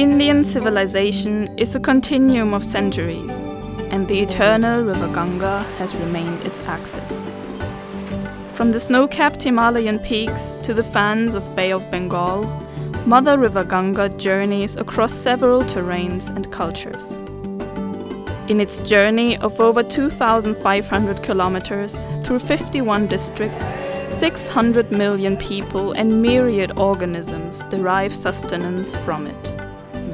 Indian civilization is a continuum of centuries, and the eternal river Ganga has remained its axis. From the snow-capped Himalayan peaks to the fans of Bay of Bengal, Mother River Ganga journeys across several terrains and cultures. In its journey of over 2,500 kilometers through 51 districts, 600 million people and myriad organisms derive sustenance from it.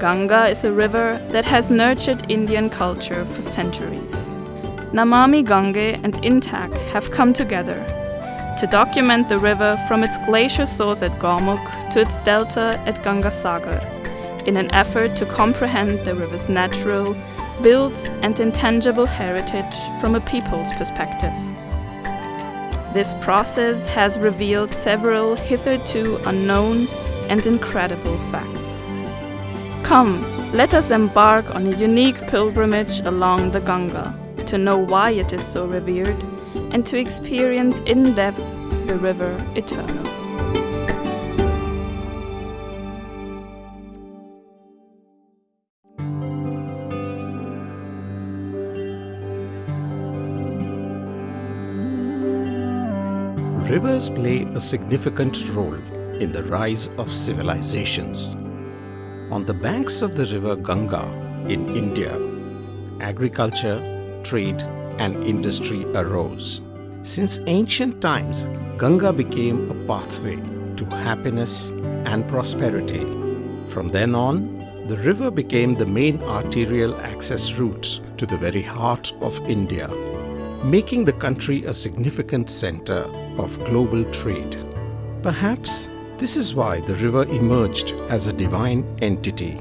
Ganga is a river that has nurtured Indian culture for centuries. Namami Gange and INTAC have come together to document the river from its glacier source at Gaumukh to its delta at Ganga Sagar, in an effort to comprehend the river's natural, built and intangible heritage from a people's perspective. This process has revealed several hitherto unknown and incredible facts. Come, let us embark on a unique pilgrimage along the Ganga to know why it is so revered and to experience in depth the river eternal. Rivers play a significant role in the rise of civilizations. On the banks of the river Ganga in India, agriculture, trade, and industry arose. Since ancient times, Ganga became a pathway to happiness and prosperity. From then on, the river became the main arterial access route to the very heart of India, making the country a significant center of global trade. Perhaps this is why the river emerged as a divine entity.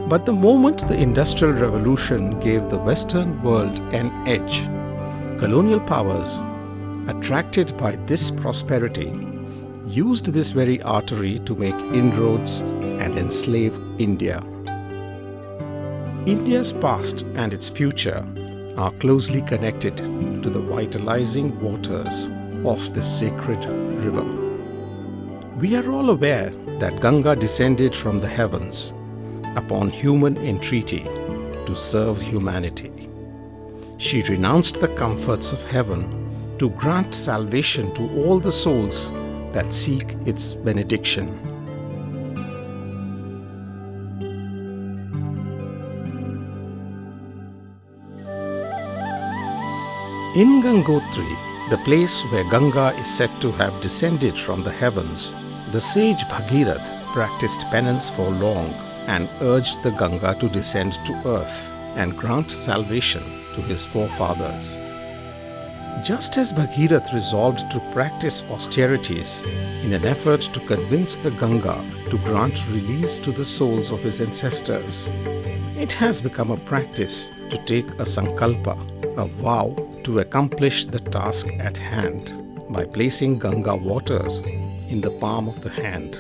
But the moment the Industrial Revolution gave the Western world an edge, colonial powers, attracted by this prosperity, used this very artery to make inroads and enslave India. India's past and its future are closely connected to the vitalizing waters of this sacred river. We are all aware that Ganga descended from the heavens upon human entreaty to serve humanity. She renounced the comforts of heaven to grant salvation to all the souls that seek its benediction. In Gangotri, the place where Ganga is said to have descended from the heavens, the sage Bhagirath practiced penance for long and urged the Ganga to descend to earth and grant salvation to his forefathers. Just as Bhagirath resolved to practice austerities in an effort to convince the Ganga to grant release to the souls of his ancestors, it has become a practice to take a sankalpa, a vow, to accomplish the task at hand by placing Ganga waters in the palm of the hand.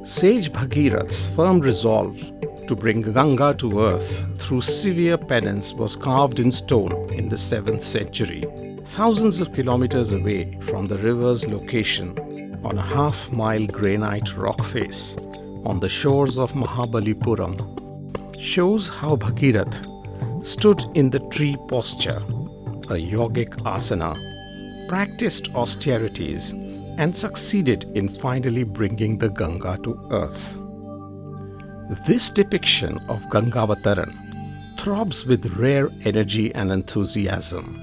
Sage Bhagirath's firm resolve to bring Ganga to earth through severe penance was carved in stone in the 7th century, thousands of kilometers away from the river's location on a half-mile granite rock face on the shores of Mahabalipuram, shows how Bhagirath stood in the tree posture, a yogic asana, practiced austerities, and succeeded in finally bringing the Ganga to earth. This depiction of Gangavataran throbs with rare energy and enthusiasm.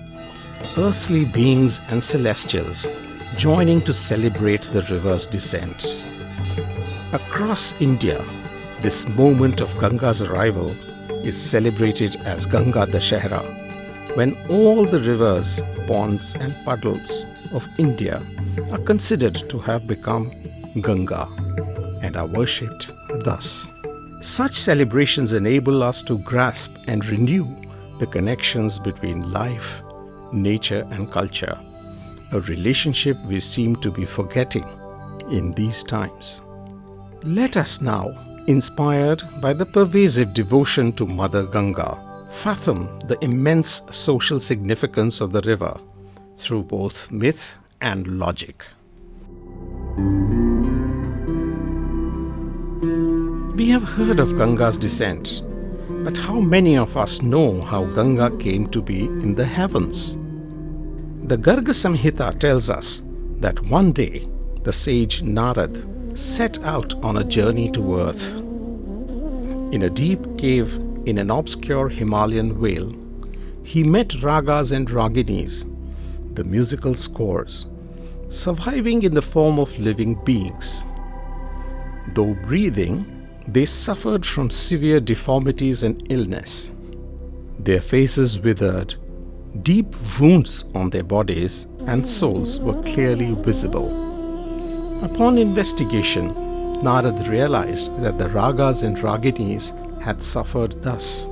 Earthly beings and celestials joining to celebrate the river's descent. Across India, this moment of Ganga's arrival is celebrated as Ganga Dashehra, when all the rivers, ponds and puddles of India are considered to have become Ganga and are worshipped thus. Such celebrations enable us to grasp and renew the connections between life, nature and culture, a relationship we seem to be forgetting in these times. Let us now, inspired by the pervasive devotion to Mother Ganga, fathom the immense social significance of the river through both myth and logic. We have heard of Ganga's descent, but how many of us know how Ganga came to be in the heavens? The Garga Samhita tells us that one day the sage Narad set out on a journey to earth. In a deep cave in an obscure Himalayan vale, he met ragas and raginis, the musical scores, surviving in the form of living beings. Though breathing, they suffered from severe deformities and illness. Their faces withered, deep wounds on their bodies and souls were clearly visible. Upon investigation, Narad realized that the ragas and raginis had suffered thus,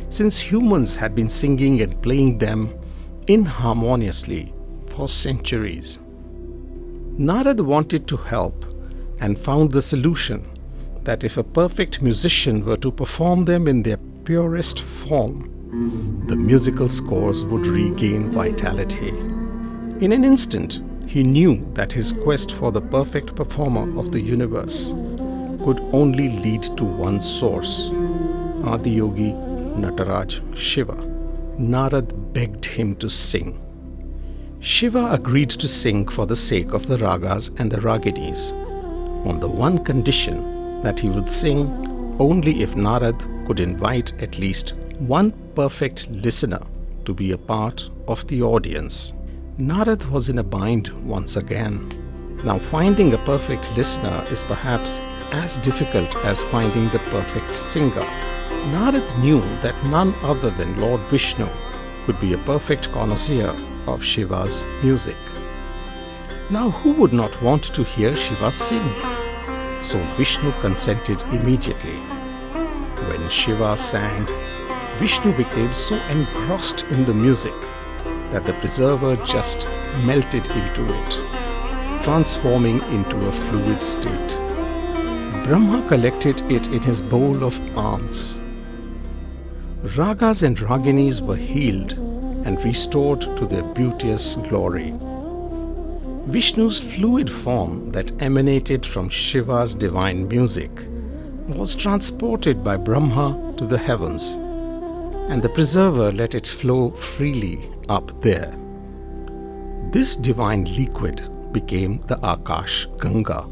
since humans had been singing and playing them inharmoniously for centuries. Narad wanted to help and found the solution that if a perfect musician were to perform them in their purest form, the musical scores would regain vitality. In an instant, he knew that his quest for the perfect performer of the universe could only lead to one source, Adiyogi Nataraj Shiva. Narad begged him to sing. Shiva agreed to sing for the sake of the ragas and the raginis, on the one condition that he would sing only if Narad could invite at least one perfect listener to be a part of the audience. Narad was in a bind once again. Now, finding a perfect listener is perhaps as difficult as finding the perfect singer. Narad knew that none other than Lord Vishnu could be a perfect connoisseur of Shiva's music. Now, who would not want to hear Shiva sing? So Vishnu consented immediately. When Shiva sang, Vishnu became so engrossed in the music that the preserver just melted into it, transforming into a fluid state. Brahma collected it in his bowl of alms. Ragas and raginis were healed and restored to their beauteous glory. Vishnu's fluid form that emanated from Shiva's divine music was transported by Brahma to the heavens, and the preserver let it flow freely up there. This divine liquid became the Akash Ganga.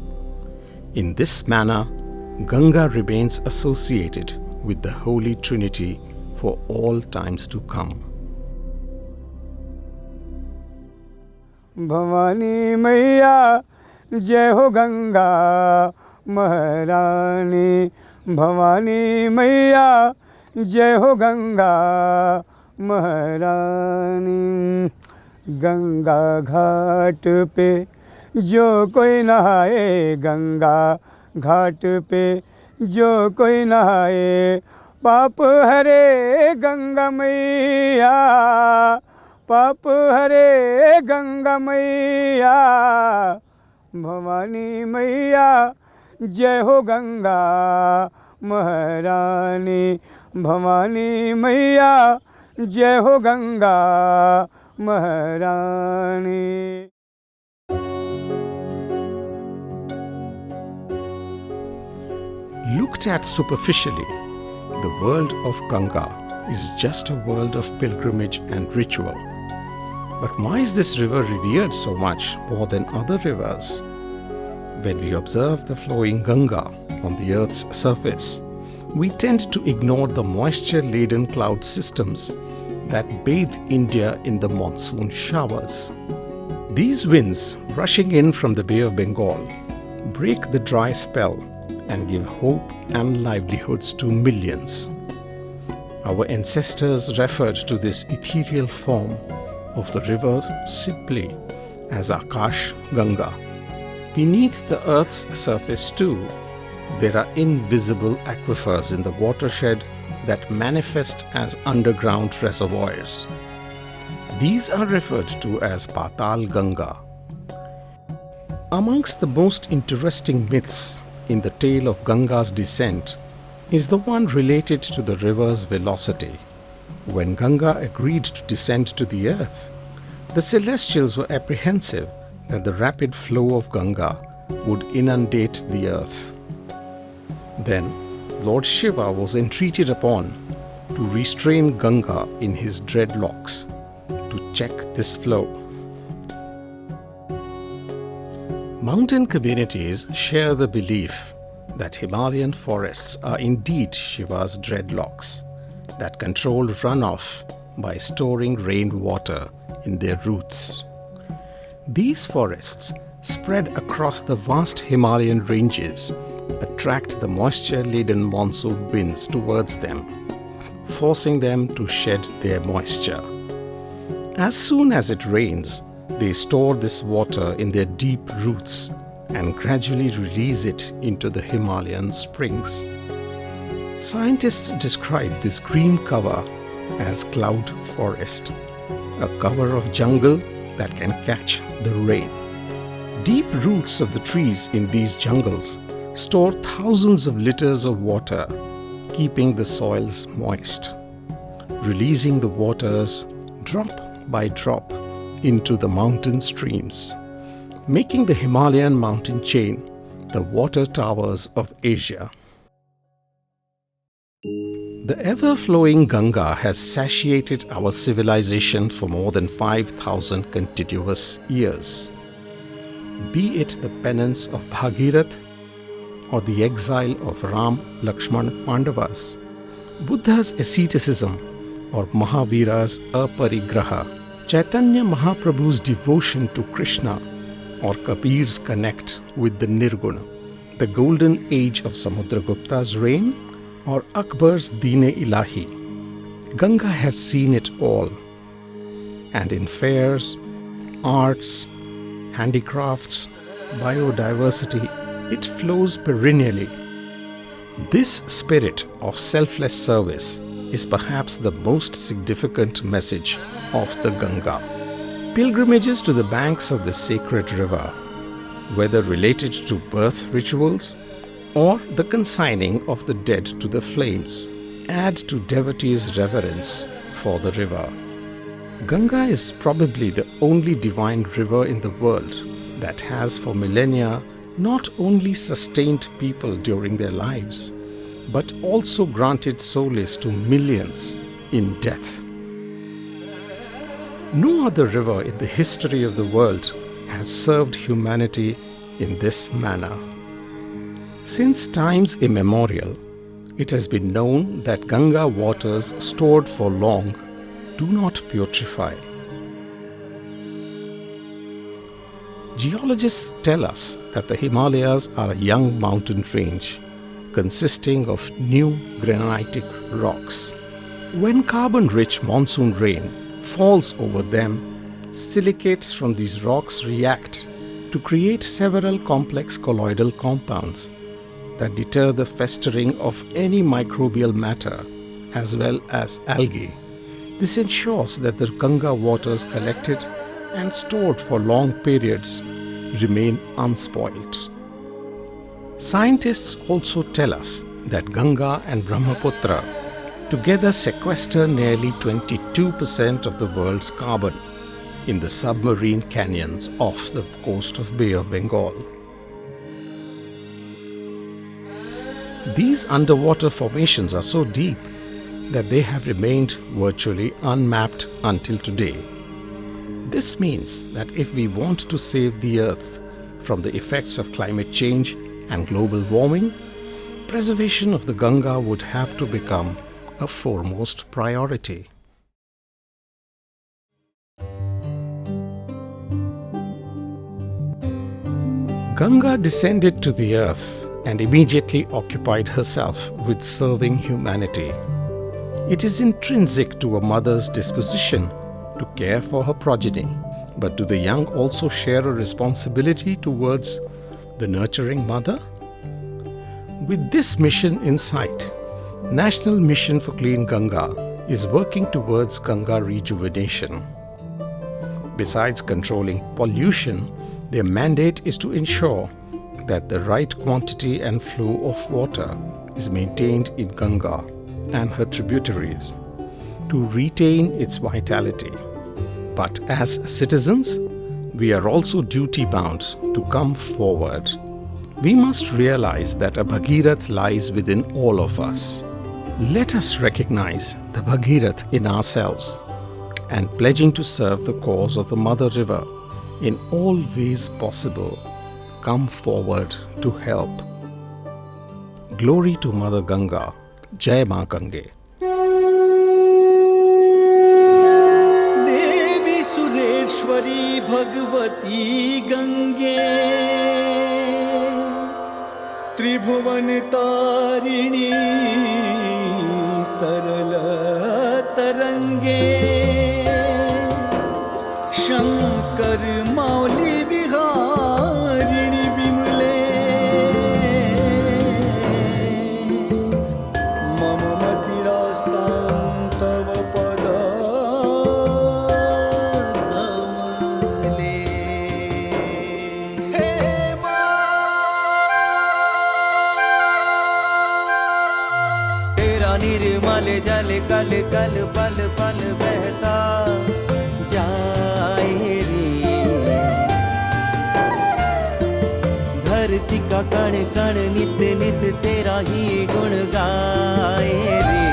In this manner, Ganga remains associated with the Holy Trinity for all times to come. Bhavani मैया जय हो गंगा महारानी, भवानी मैया जय हो गंगा महारानी। गंगा घाट पे जो कोई नहाए, गंगा घाट पे जो कोई नहाए, पाप हरे गंगा मैया, पाप हरे गंगा मैया। भवानी मैया जय हो गंगा महारानी, भवानी मैया जय हो गंगा महारानी। Looked at superficially, the world of Ganga is just a world of pilgrimage and ritual. But why is this river revered so much more than other rivers? When we observe the flowing Ganga on the earth's surface, we tend to ignore the moisture-laden cloud systems that bathe India in the monsoon showers. These winds, rushing in from the Bay of Bengal, break the dry spell and give hope and livelihoods to millions. Our ancestors referred to this ethereal form of the river simply as Akash Ganga. Beneath the earth's surface too, there are invisible aquifers in the watershed that manifest as underground reservoirs. These are referred to as Patal Ganga. Amongst the most interesting myths in the tale of Ganga's descent is the one related to the river's velocity. When Ganga agreed to descend to the earth, The celestials were apprehensive that the rapid flow of Ganga would inundate the earth. Then Lord Shiva was entreated upon to restrain Ganga in his dreadlocks to check this flow. Mountain communities share the belief that Himalayan forests are indeed Shiva's dreadlocks that control runoff by storing rainwater in their roots. These forests, spread across the vast Himalayan ranges, attract the moisture-laden monsoon winds towards them, forcing them to shed their moisture. As soon as it rains, they store this water in their deep roots and gradually release it into the Himalayan springs. Scientists describe this green cover as cloud forest, a cover of jungle that can catch the rain. Deep roots of the trees in these jungles store thousands of liters of water, keeping the soils moist, releasing the waters drop by drop into the mountain streams, making the Himalayan mountain chain the water towers of Asia. The ever-flowing Ganga has satiated our civilization for more than 5,000 continuous years. Be it the penance of Bhagirath or the exile of Ram, Lakshman, Pandavas, Buddha's asceticism or Mahavira's aparigraha, Chaitanya Mahaprabhu's devotion to Krishna or Kabir's connect with the Nirguna, the golden age of Samudragupta's reign or Akbar's Deen-e-Ilahi, Ganga has seen it all. And in fairs, arts, handicrafts, biodiversity, it flows perennially. This spirit of selfless service is perhaps the most significant message of the Ganga. Pilgrimages to the banks of the sacred river, whether related to birth rituals or the consigning of the dead to the flames, add to devotees' reverence for the river. Ganga is probably the only divine river in the world that has for millennia not only sustained people during their lives, but also granted solace to millions in death. No other river in the history of the world has served humanity in this manner. Since times immemorial, it has been known that Ganga waters stored for long do not putrefy. Geologists tell us that the Himalayas are a young mountain range consisting of new granitic rocks. When carbon-rich monsoon rain falls over them, silicates from these rocks react to create several complex colloidal compounds that deter the festering of any microbial matter as well as algae. This ensures that the Ganga waters collected and stored for long periods remain unspoilt. Scientists also tell us that Ganga and Brahmaputra together sequester nearly 22% of the world's carbon in the submarine canyons off the coast of Bay of Bengal. These underwater formations are so deep that they have remained virtually unmapped until today. This means that if we want to save the Earth from the effects of climate change and global warming, preservation of the Ganga would have to become a foremost priority. Ganga descended to the earth and immediately occupied herself with serving humanity. It is intrinsic to a mother's disposition to care for her progeny, but do the young also share a responsibility towards the nurturing mother? With this mission in sight, National Mission for Clean Ganga is working towards Ganga rejuvenation. Besides controlling pollution, their mandate is to ensure that the right quantity and flow of water is maintained in Ganga and her tributaries to retain its vitality. But as citizens, we are also duty-bound to come forward. We must realize that a Bhagirath lies within all of us. Let us recognize the Bhagirath in ourselves and pledging to serve the cause of the Mother River in all ways possible, come forward to help. Glory to Mother Ganga. Jai Ma Gange. देवी सुरेश्वरी भगवती गंगे त्रिभुवन तारिणी तरल तरंगे शंकर मौली विहारिणी विमले मम मतिरास्तां तव पद कमले। हे तेरा निर्मल जल कल कल पल पल बहता जाए रे, धरती का कण कण नित नित तेरा ही गुण गाए रे।